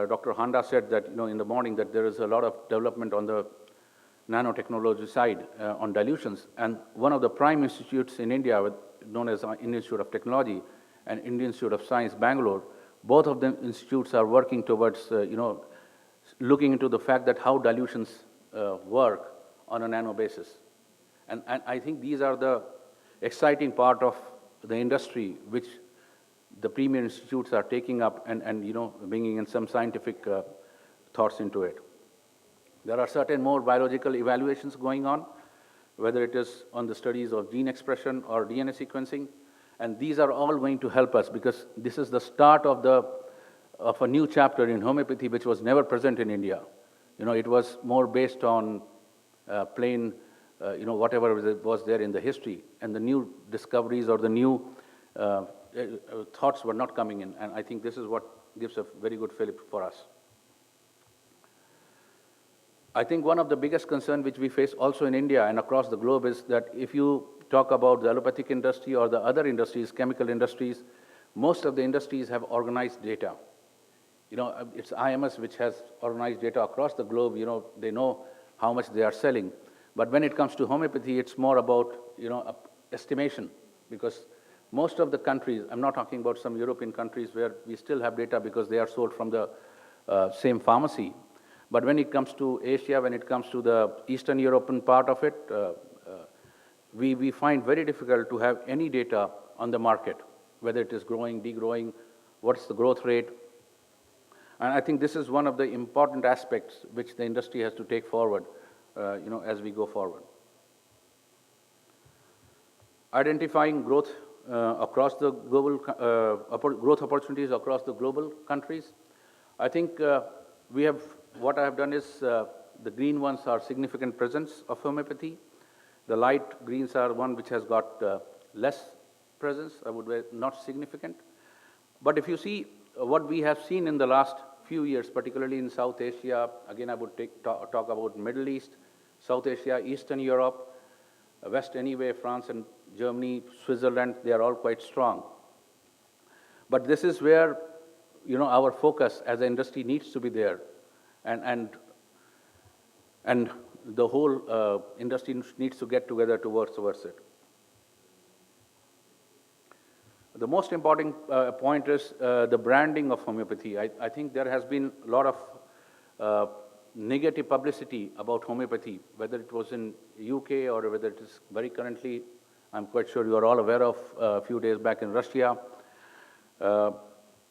Dr. Handa said that, in the morning that there is a lot of development on the nanotechnology side on dilutions. And one of the prime institutes in India, known as Indian Institute of Technology and Indian Institute of Science, Bangalore, both of them institutes are working towards, looking into the fact that how dilutions work on a nano basis. And I think these are the exciting part of the industry, which the premier institutes are taking up and bringing in some scientific thoughts into it. There are certain more biological evaluations going on, whether it is on the studies of gene expression or DNA sequencing, and these are all going to help us because this is the start of a new chapter in homeopathy, which was never present in India. It was more based on plain, whatever was there in the history, and the new discoveries or the new thoughts were not coming in, and I think this is what gives a very good fillip for us. I think one of the biggest concerns which we face also in India and across the globe is that if you talk about the allopathic industry or the other industries, chemical industries, most of the industries have organized data. It's IMS which has organized data across the globe. They know how much they are selling. But when it comes to homeopathy, it's more about, estimation, because most of the countries, I'm not talking about some European countries where we still have data because they are sold from the same pharmacy. But when it comes to Asia, when it comes to the Eastern European part of it, we find very difficult to have any data on the market, whether it is growing, degrowing, what's the growth rate. And I think this is one of the important aspects which the industry has to take forward, as we go forward. Identifying growth across the global, growth opportunities across the global countries. I think what I have done is the green ones are significant presence of homeopathy. The light greens are one which has got less presence, I would say not significant. But if you see what we have seen in the last few years, particularly in South Asia, again I would talk about Middle East, South Asia, Eastern Europe, West anyway, France and Germany, Switzerland, they are all quite strong. But this is where our focus as an industry needs to be there, and the whole industry needs to get together to work towards it. The most important point is the branding of homeopathy. I think there has been a lot of negative publicity about homeopathy, whether it was in UK or whether it is very currently, I'm quite sure you are all aware of a few days back in Russia.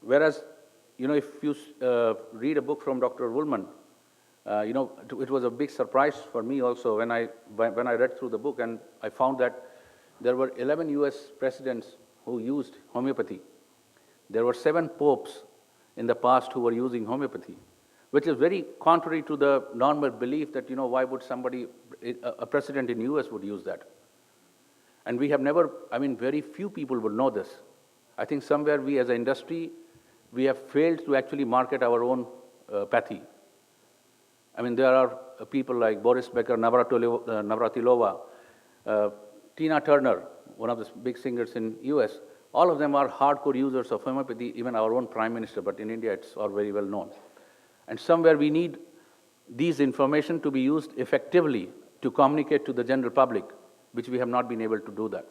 Whereas, if you read a book from Dr. Woolman, it was a big surprise for me also when I read through the book, and I found that there were 11 US presidents who used homeopathy. There were 7 popes in the past who were using homeopathy, which is very contrary to the normal belief that, why would somebody, a president in US would use that? And we have never, very few people would know this. I think somewhere we as an industry, we have failed to actually market our own pathy. There are people like Boris Becker, Navratilova, Tina Turner, one of the big singers in US, all of them are hardcore users of homeopathy, even our own Prime Minister, but in India it's all very well known. And somewhere we need these information to be used effectively to communicate to the general public, which we have not been able to do that.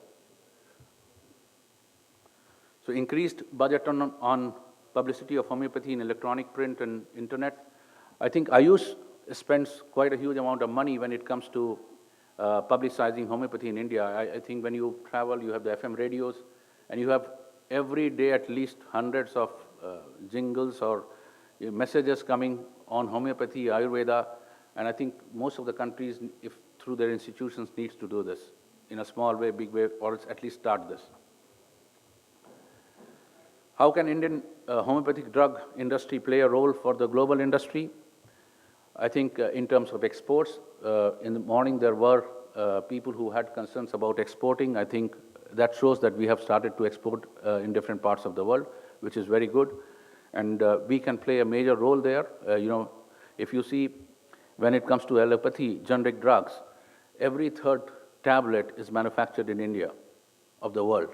So increased budget on publicity of homeopathy in electronic, print and internet. I think Ayush spends quite a huge amount of money when it comes to publicizing homeopathy in India. I think when you travel, you have the FM radios, and you have every day at least hundreds of jingles or messages coming on homeopathy, Ayurveda, and I think most of the countries, if through their institutions, needs to do this in a small way, big way, or at least start this. How can Indian homeopathic drug industry play a role for the global industry? I think in terms of exports, in the morning there were people who had concerns about exporting. I think that shows that we have started to export in different parts of the world, which is very good. And we can play a major role there. If you see, when it comes to allopathy, generic drugs, every 3rd tablet is manufactured in India of the world.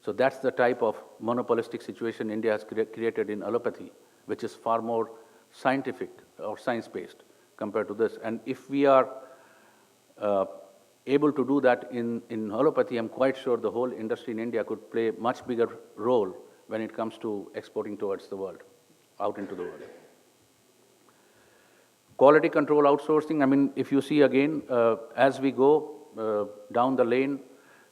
So that's the type of monopolistic situation India has created in allopathy, which is far more scientific or science-based compared to this. And if we are able to do that in homeopathy, I'm quite sure the whole industry in India could play a much bigger role when it comes to exporting towards the world, out into the world. Quality control outsourcing, I mean, if you see again, as we go down the lane,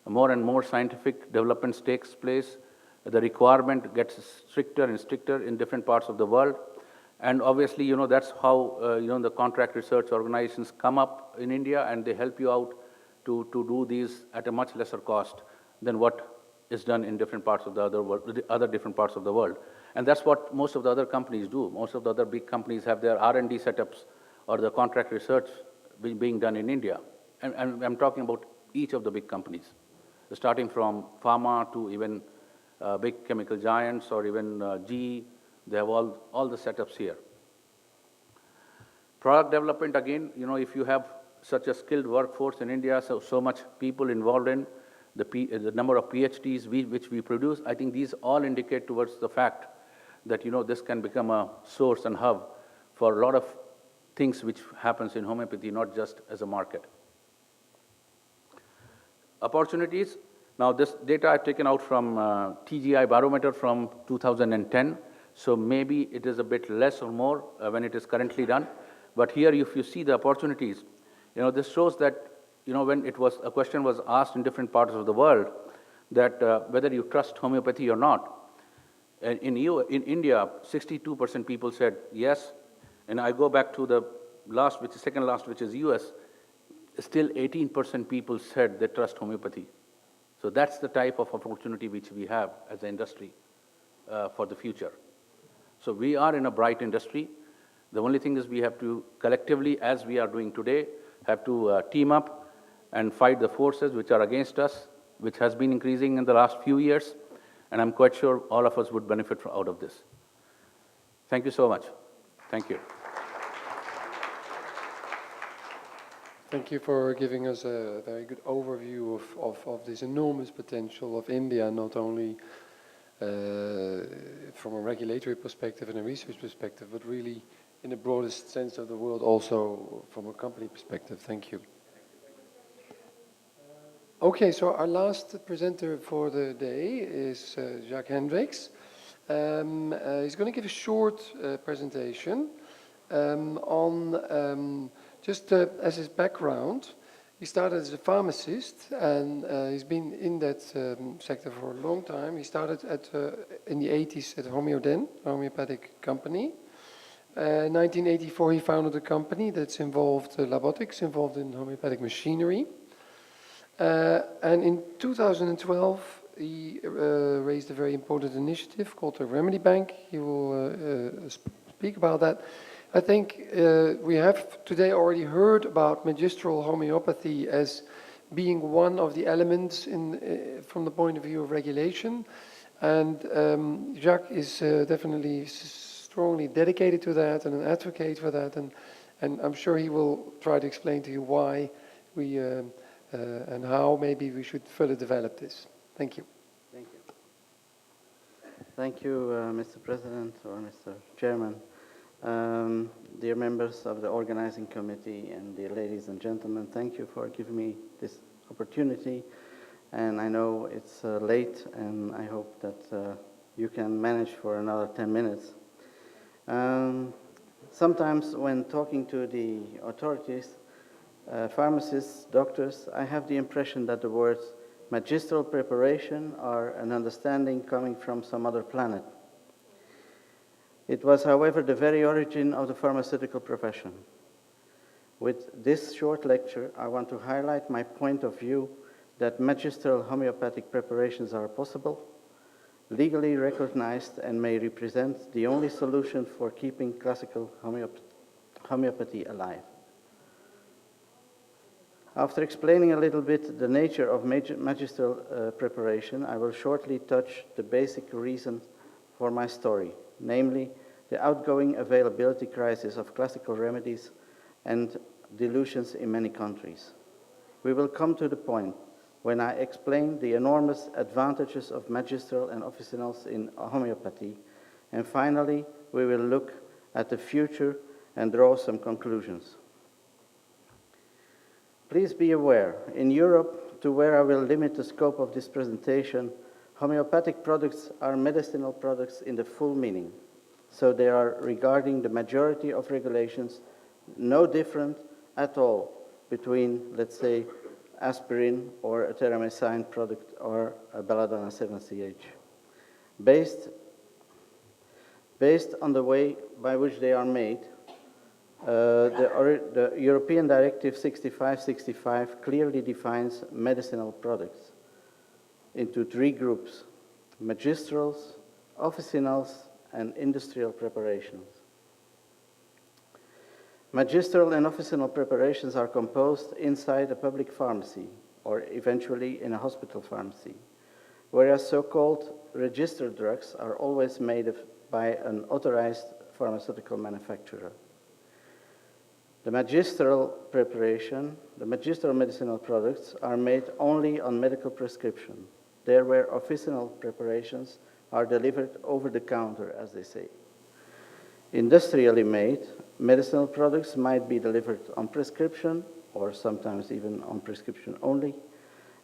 more and more scientific developments takes place. The requirement gets stricter and stricter in different parts of the world. And obviously, you know, that's how, the contract research organizations come up in India, and they help you out to do these at a much lesser cost than what is done in different parts of the other world, the other different parts of the world. And that's what most of the other companies do. Most of the other big companies have their R&D setups or the contract research being done in India. And I'm talking about each of the big companies, starting from pharma to even big chemical giants or even GE. They have all the setups here. Product development, again, you know, if you have such a skilled workforce in India, so much people involved in the number of PhDs which we produce, I think these all indicate towards the fact that, you know, this can become a source and hub for a lot of things which happens in homeopathy, not just as a market. Opportunities. Now, this data I've taken out from TGI barometer from 2010, so maybe it is a bit less or more when it is currently done. But here, if you see the opportunities, you know, this shows that, you know, when a question was asked in different parts of the world that whether you trust homeopathy or not. In India, 62% people said yes, and I go back to the second last, which is US, still 18% people said they trust homeopathy. So that's the type of opportunity which we have as an industry for the future. So we are in a bright industry. The only thing is we have to collectively, as we are doing today, have to team up and fight the forces which are against us, which has been increasing in the last few years, and I'm quite sure all of us would benefit out of this. Thank you so much. Thank you. Thank you for giving us a very good overview of this enormous potential of India, not only from a regulatory perspective and a research perspective, but really in the broadest sense of the world, also from a company perspective. Thank you. Okay, so our last presenter for the day is Jacques Hendricks. He's going to give a short presentation on just as his background. He started as a pharmacist, and he's been in that sector for a long time. He started in the 80s at Homeoden, a homeopathic company. In 1984, he founded a company that's involved, Labotics, involved in homeopathic machinery. And in 2012, he raised a very important initiative called the Remedy Bank. He will speak about that. I think we have today already heard about magistral homeopathy as being one of the elements from the point of view of regulation. And Jacques is definitely strongly dedicated to that and an advocate for that. And I'm sure he will try to explain to you why we and how maybe we should further develop this. Thank you. Thank you. Thank you, Mr. President or Mr. Chairman. Dear members of the organizing committee and dear ladies and gentlemen, thank you for giving me this opportunity. And I know it's late, and I hope that you can manage for another 10 minutes. Sometimes when talking to the authorities, pharmacists, doctors, I have the impression that the words magistral preparation are an understanding coming from some other planet. It was, however, the very origin of the pharmaceutical profession. With this short lecture, I want to highlight my point of view that magistral homeopathic preparations are possible, legally recognized, and may represent the only solution for keeping classical homeopathy alive. After explaining a little bit the nature of magistral preparation, I will shortly touch the basic reason for my story, namely the outgoing availability crisis of classical remedies and dilutions in many countries. We will come to the point when I explain the enormous advantages of magistral and officinals in homeopathy, and finally we will look at the future and draw some conclusions. Please be aware, in Europe, to where I will limit the scope of this presentation, homeopathic products are medicinal products in the full meaning. So they are, regarding the majority of regulations, no different at all between, let's say, aspirin or a teramycin product or a belladonna 7-CH. Based on the way by which they are made, the European Directive 65/65 clearly defines medicinal products into three groups: magistrals, officinals, and industrial preparations. Magistral and officinal preparations are composed inside a public pharmacy or eventually in a hospital pharmacy, whereas so-called registered drugs are always made by an authorized pharmaceutical manufacturer. The magistral preparation, the magistral medicinal products are made only on medical prescription, there where officinal preparations are delivered over the counter, as they say. Industrially made medicinal products might be delivered on prescription, or sometimes even on prescription only,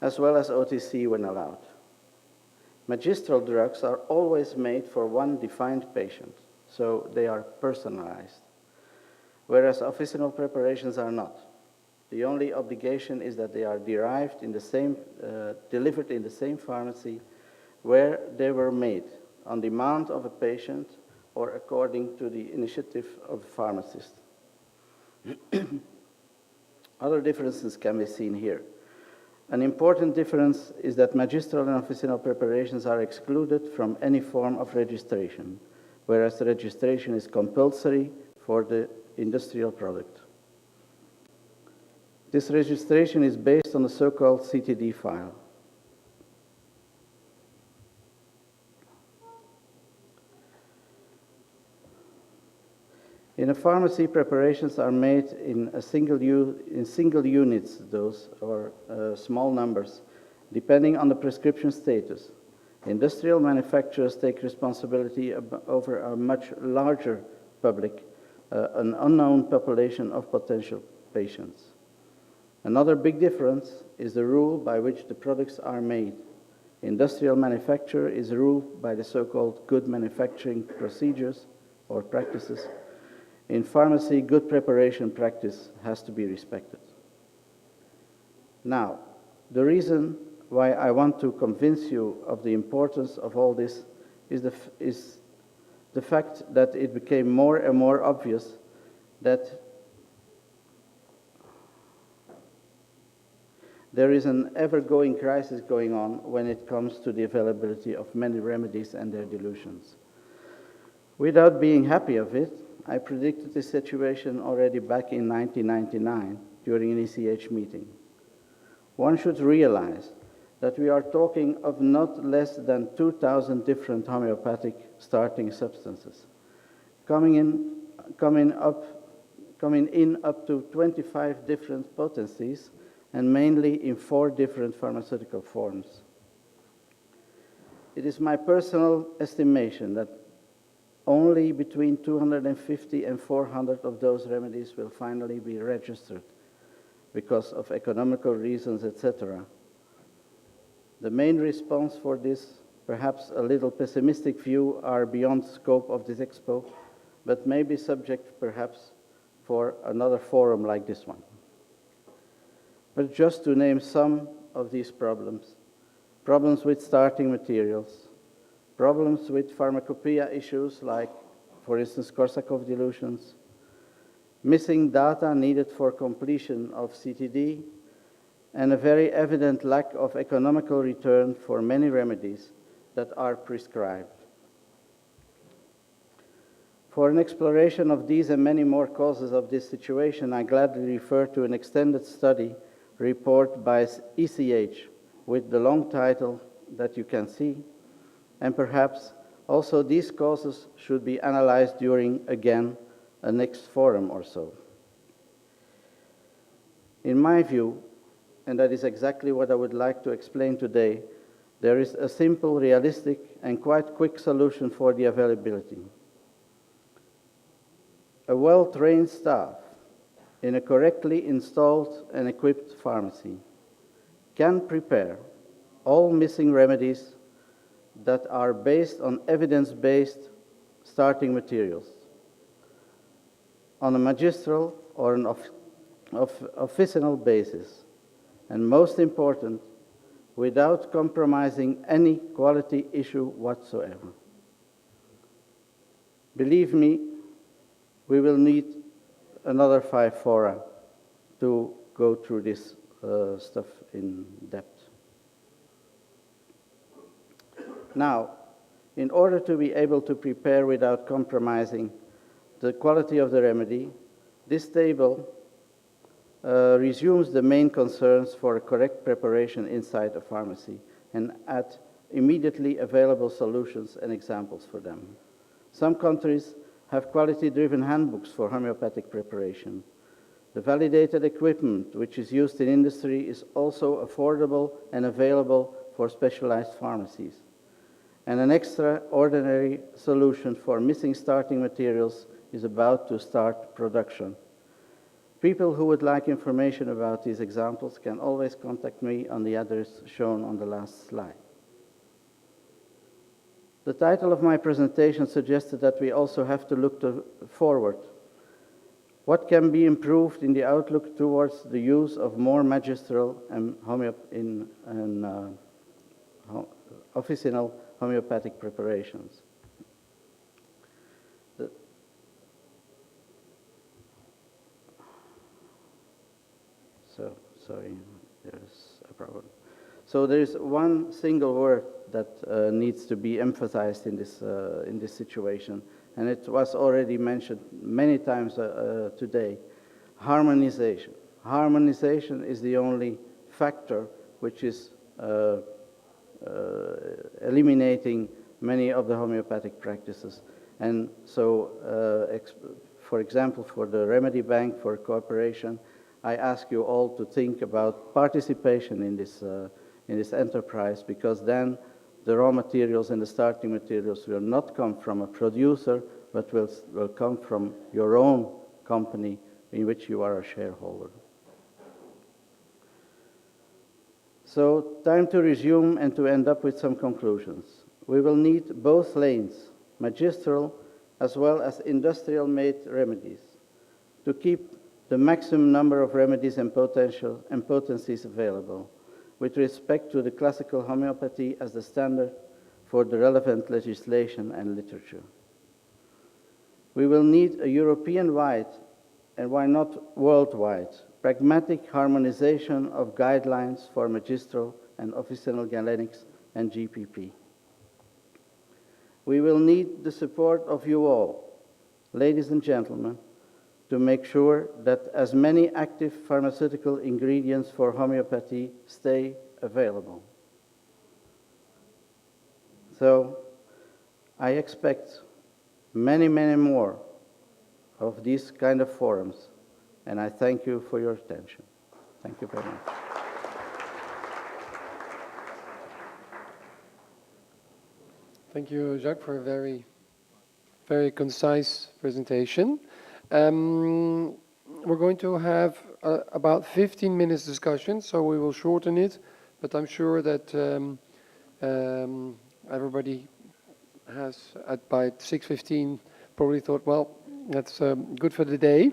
as well as OTC when allowed. Magistral drugs are always made for one defined patient, so they are personalized, whereas officinal preparations are not. The only obligation is that they are derived in the same, delivered in the same pharmacy where they were made, on demand of a patient or according to the initiative of a pharmacist. Other differences can be seen here. An important difference is that magistral and officinal preparations are excluded from any form of registration, whereas the registration is compulsory for the industrial product. This registration is based on the so-called CTD file. In a pharmacy, preparations are made in single units, or small numbers, depending on the prescription status. Industrial manufacturers take responsibility over a much larger public, an unknown population of potential patients. Another big difference is the rule by which the products are made. Industrial manufacture is ruled by the so-called good manufacturing procedures or practices. In pharmacy, good preparation practice has to be respected. Now, the reason why I want to convince you of the importance of all this is the fact that it became more and more obvious that there is an ever-going crisis going on when it comes to the availability of many remedies and their dilutions. Without being happy of it, I predicted this situation already back in 1999 during an ECH meeting. One should realize that we are talking of not less than 2,000 different homeopathic starting substances, coming in up to 25 different potencies, and mainly in 4 different pharmaceutical forms. It is my personal estimation that only between 250 and 400 of those remedies will finally be registered because of economical reasons, etc. The main response for this, perhaps a little pessimistic view, are beyond scope of this expo, but may be subject perhaps for another forum like this one. But just to name some of these problems: problems with starting materials, problems with pharmacopoeia issues like, for instance, Korsakoff dilutions, missing data needed for completion of CTD, and a very evident lack of economical return for many remedies that are prescribed. For an exploration of these and many more causes of this situation, I gladly refer to an extended study report by ECH with the long title that you can see, and perhaps also these causes should be analyzed during, again, a next forum or so. In my view, and that is exactly what I would like to explain today, there is a simple, realistic, and quite quick solution for the availability. a well-trained staff in a correctly installed and equipped pharmacy can prepare all missing remedies that are based on evidence-based starting materials on a magistral or an officinal basis, and most important, without compromising any quality issue whatsoever. Believe me, we will need another 5 fora to go through this stuff in depth. Now, in order to be able to prepare without compromising the quality of the remedy, this table resumes the main concerns for a correct preparation inside a pharmacy and add immediately available solutions and examples for them. Some countries have quality-driven handbooks for homeopathic preparation. The validated equipment which is used in industry is also affordable and available for specialized pharmacies. And an extraordinary solution for missing starting materials is about to start production. People who would like information about these examples can always contact me on the address shown on the last slide. The title of my presentation suggested that we also have to look forward. What can be improved in the outlook towards the use of more magistral and officinal homeopathic preparations? Sorry, there's a problem. So there is one single word that needs to be emphasized in this situation, and it was already mentioned many times today: harmonization. Harmonization is the only factor which is eliminating many of the homeopathic practices. And so, for example, for the remedy bank, for cooperation, I ask you all to think about participation in this enterprise, because then the raw materials and the starting materials will not come from a producer, but will come from your own company in which you are a shareholder. So, time to resume and to end up with some conclusions. We will need both lanes, magistral as well as industrial-made remedies, to keep the maximum number of remedies and potencies available, with respect to the classical homeopathy as the standard for the relevant legislation and literature. We will need a European-wide, and why not worldwide, pragmatic harmonization of guidelines for magistral and officinal galenics and GPP. We will need the support of you all, ladies and gentlemen, to make sure that as many active pharmaceutical ingredients for homeopathy stay available. So I expect many, many more of these kind of forums, and I thank you for your attention. Thank you very much. Thank you, Jacques, for a very, very concise presentation. We're going to have about 15 minutes discussion, so we will shorten it, but I'm sure that everybody has, by 6:15, probably thought, well, that's good for the day.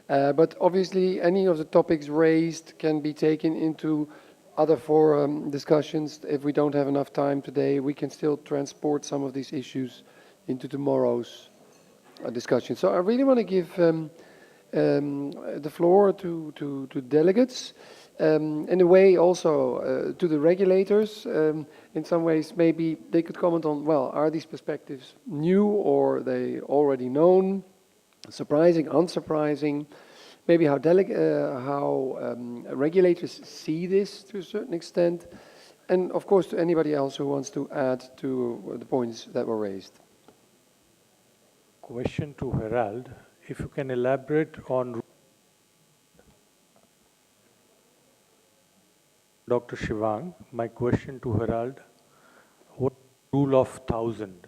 But obviously, any of the topics raised can be taken into other forum discussions. If we don't have enough time today, we can still transport some of these issues into tomorrow's discussion. So I really want to give the floor to delegates, in a way also to the regulators. In some ways, maybe they could comment on, well, are these perspectives new or are they already known, surprising, unsurprising? Maybe how regulators see this to a certain extent, and of course to anybody else who wants to add to the points that were raised. Question to Herald, if you can elaborate on Dr. Shivang. My question to Herald, what rule of 1,000?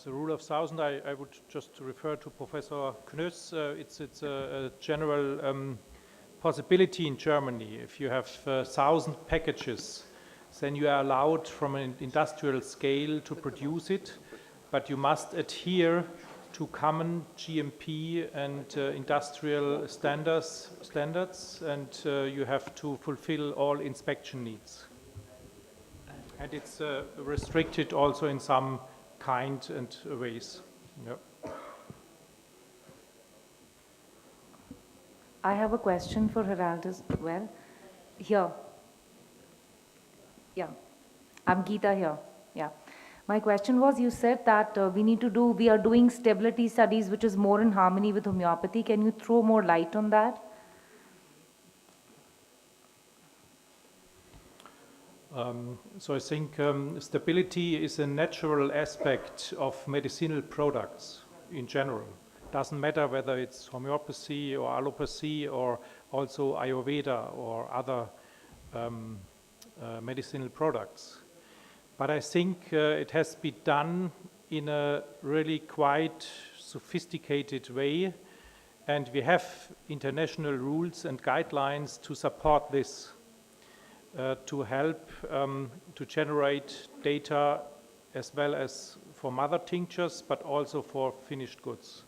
the rule of 1,000, I would just refer to Professor Knöss. It's a general possibility in Germany. If you have 1,000 packages, then you are allowed from an industrial scale to produce it, but you must adhere to common GMP and industrial standards, and you have to fulfill all inspection needs. And it's restricted also in some kind and ways. Yep. I have a question for Harald as well. Here. Yeah. I'm Geeta here. Yeah. My question was, you said that we are doing stability studies which is more in harmony with homeopathy. Can you throw more light on that? So I think stability is a natural aspect of medicinal products in general. Doesn't matter whether it's homeopathy or allopathy or also Ayurveda or other medicinal products. But I think it has to be done in a really quite sophisticated way, and we have international rules and guidelines to support this. To help to generate data as well as for mother tinctures, but also for finished goods,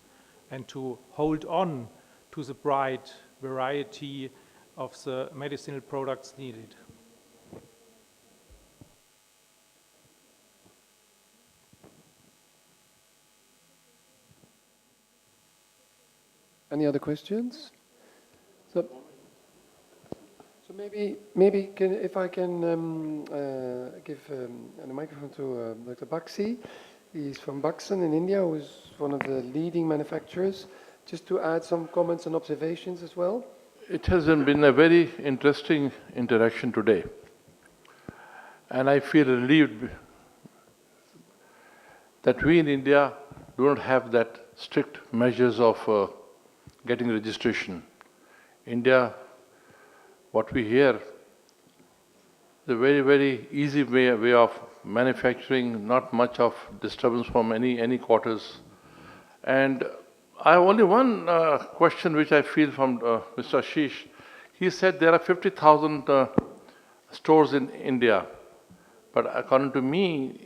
and to hold on to the broad variety of the medicinal products needed. Any other questions? So maybe if I can give the microphone to Dr. Baxi. He's from Buxton in India, who is one of the leading manufacturers. Just to add some comments and observations as well. It has been a very interesting interaction today. And I feel relieved that we in India do not have that strict measures of getting registration. India, what we hear, the very, very easy way of manufacturing, not much of disturbance from any quarters. And I have only one question which I feel from Mr. Ashish. He said there are 50,000 stores in India, but according to me,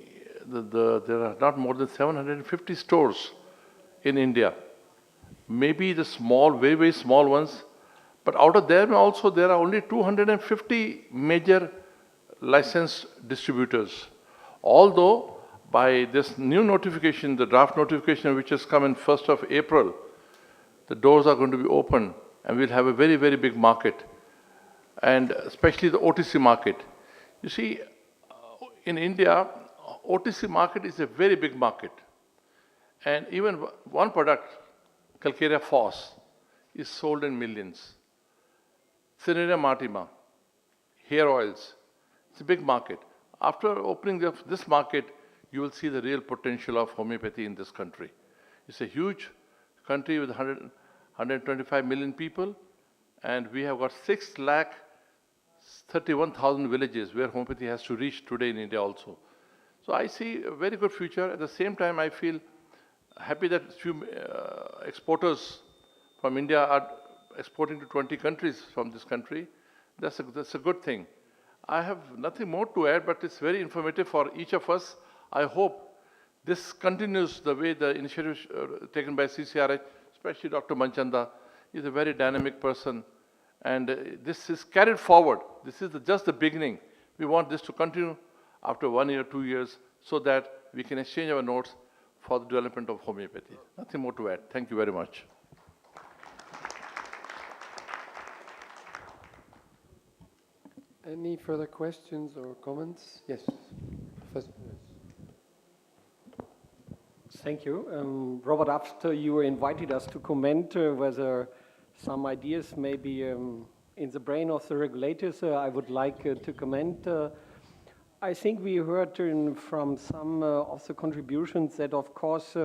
there are not more than 750 stores in India. Maybe the small, very, very small ones, but out of them also there are only 250 major licensed distributors. Although by this new notification, the draft notification which has come in 1st of April, the doors are going to be open and we'll have a very, very big market, and especially the OTC market. You see, in India, OTC market is a very big market. And even one product, Calcarea Phos, is sold in millions. Cinerea martima, hair oils, it's a big market. After opening this market, you will see the real potential of homeopathy in this country. It's a huge country with 125 million people, and we have got 6,31,000 villages where homeopathy has to reach today in India also. So I see a very good future. At the same time, I feel happy that few exporters from India are exporting to 20 countries from this country. That's a good thing. I have nothing more to add, but it's very informative for each of us. I hope this continues the way the initiative taken by CCRH, especially Dr. Manchanda. He's a very dynamic person, and this is carried forward. This is just the beginning. We want this to continue after 1 year, 2 years, so that we can exchange our notes for the development of homeopathy. Nothing more to add. Thank you very much. Any further questions or comments? Yes, Professor. Thank you. Robert, after you invited us to comment whether some ideas may be in the brain of the regulators, I would like to comment. I think we heard from some of the contributions that, of course,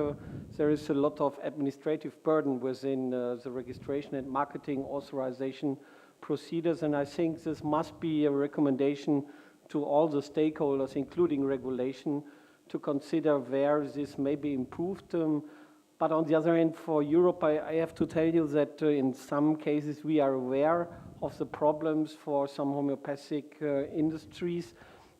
there is a lot of administrative burden within the registration and marketing authorization procedures, and I think this must be a recommendation to all the stakeholders, including regulation, to consider where this may be improved. But on the other hand, for Europe, I have to tell you that in some cases we are aware of the problems for some homeopathic industries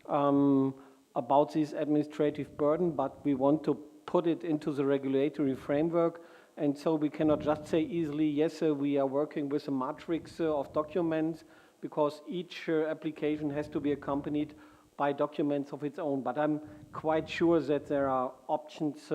about this administrative burden, but we want to put it into the regulatory framework. And so we cannot just say easily, yes, we are working with a matrix of documents, because each application has to be accompanied by documents of its own. But I'm quite sure that there are options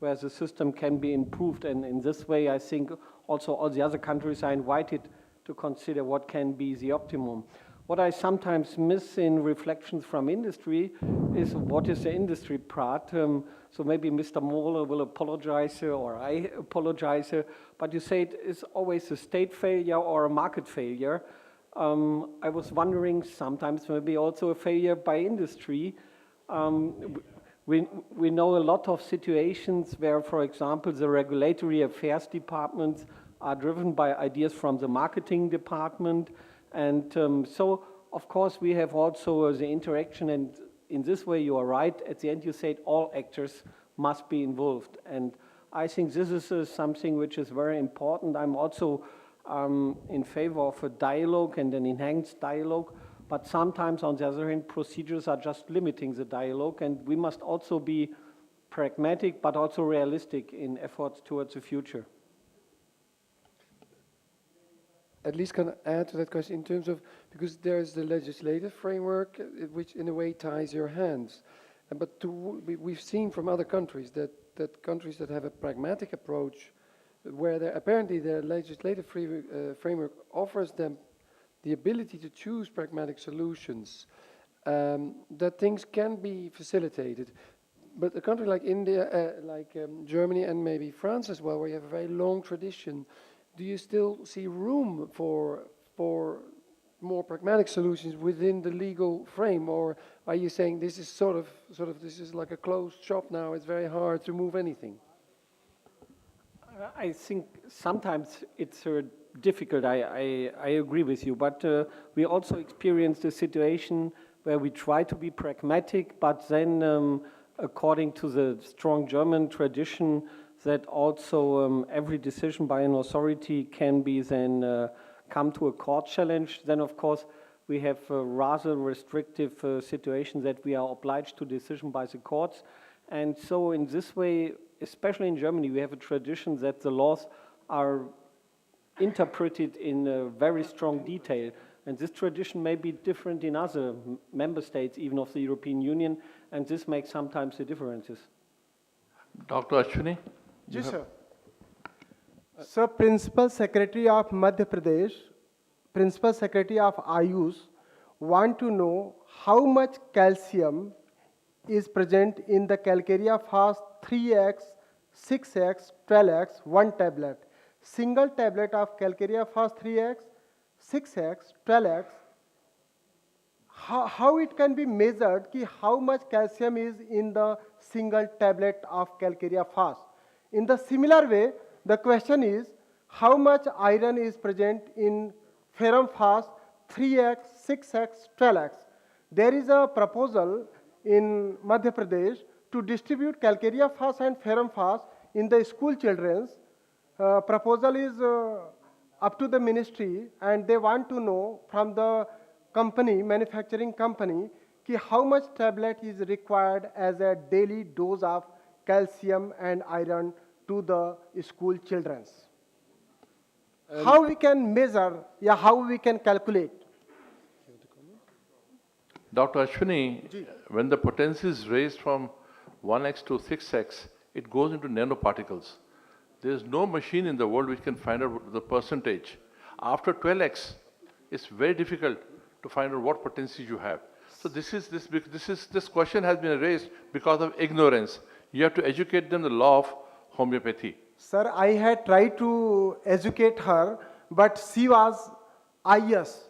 where the system can be improved. And in this way, I think also all the other countries are invited to consider what can be the optimum. What I sometimes miss in reflections from industry is what is the industry part. So maybe Mr. Mohle will apologize or I apologize, but you say it is always a state failure or a market failure. I was wondering sometimes maybe also a failure by industry. We know a lot of situations where, for example, the regulatory affairs departments are driven by ideas from the marketing department. And so, of course, we have also the interaction, and in this way you are right. At the end you said all actors must be involved. And I think this is something which is very important. I'm also in favor of a dialogue and an enhanced dialogue. But sometimes, on the other hand, procedures are just limiting the dialogue, and we must also be pragmatic but also realistic in efforts towards the future. At least can I add to that question in terms of, because there's the legislative framework which in a way ties your hands. But we've seen from other countries that countries that have a pragmatic approach, where apparently their legislative framework offers them the ability to choose pragmatic solutions, that things can be facilitated. But a country like India, Germany and maybe France as well, where you have a very long tradition, do you still see room for more pragmatic solutions within the legal frame, or are you saying this is sort of this is like a closed shop now? It's very hard to move anything. I think sometimes it's difficult. I agree with you, but we also experienced a situation where we try to be pragmatic, but then according to the strong German tradition, that also every decision by an authority can be then come to a court challenge. Then, of course, we have a rather restrictive situation that we are obliged to decision by the courts. And so in this way, especially in Germany, we have a tradition that the laws are interpreted in very strong detail. And this tradition may be different in other member states, even of the European Union, and this makes sometimes the differences. Dr. Ashwini? Yes, sir. Sir, Principal Secretary of Madhya Pradesh, Principal Secretary of Ayush, want to know how much calcium is present in the Calcarea fast 3x, 6x, 12x, one tablet. Single tablet of Calcarea fast 3x, 6x, 12x. How it can be measured ki how much calcium is in the single tablet of Calcarea fast? In the similar way, the question is how much iron is present in Ferrum fast 3x, 6x, 12x. There is a proposal in Madhya Pradesh to distribute Calcarea fast and Ferrum fast in the school children's. Proposal is up to the ministry, and they want to know from the company, manufacturing company, ki how much tablet is required as a daily dose of calcium and iron to the school children's. How we can measure, how we can calculate? Dr. Ashwini, when the potency is raised from 1x to 6x, it goes into nanoparticles. There is no machine in the world which can find out the percentage. After 12x, it's very difficult to find out what potency you have. So this question has been raised because of ignorance. You have to educate them the law of homeopathy. Sir, I had tried to educate her, but she was IS.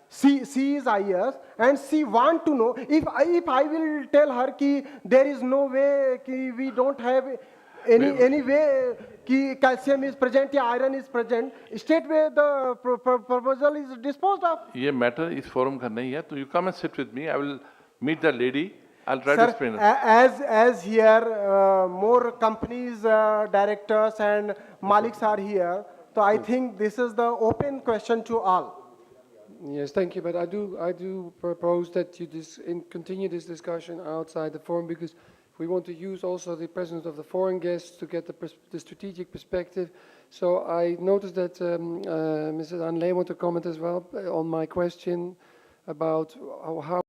She is IS, and she want to know, if I will tell her ki there is no way ki we don't have any way ki calcium is present or iron is present, straight away the proposal is disposed of. This matter is forum ka nahi hai, so you come and sit with me. I will meet the lady I'll try to Sir, explain it. as here more companies, directors and maliks are here, so I think this is the open question to all. Yes, thank you, but I do propose that you continue this discussion outside the forum, because we want to use also the presence of the foreign guests to get the strategic perspective. So I noticed that Mrs. Anle want to comment as well on my question about how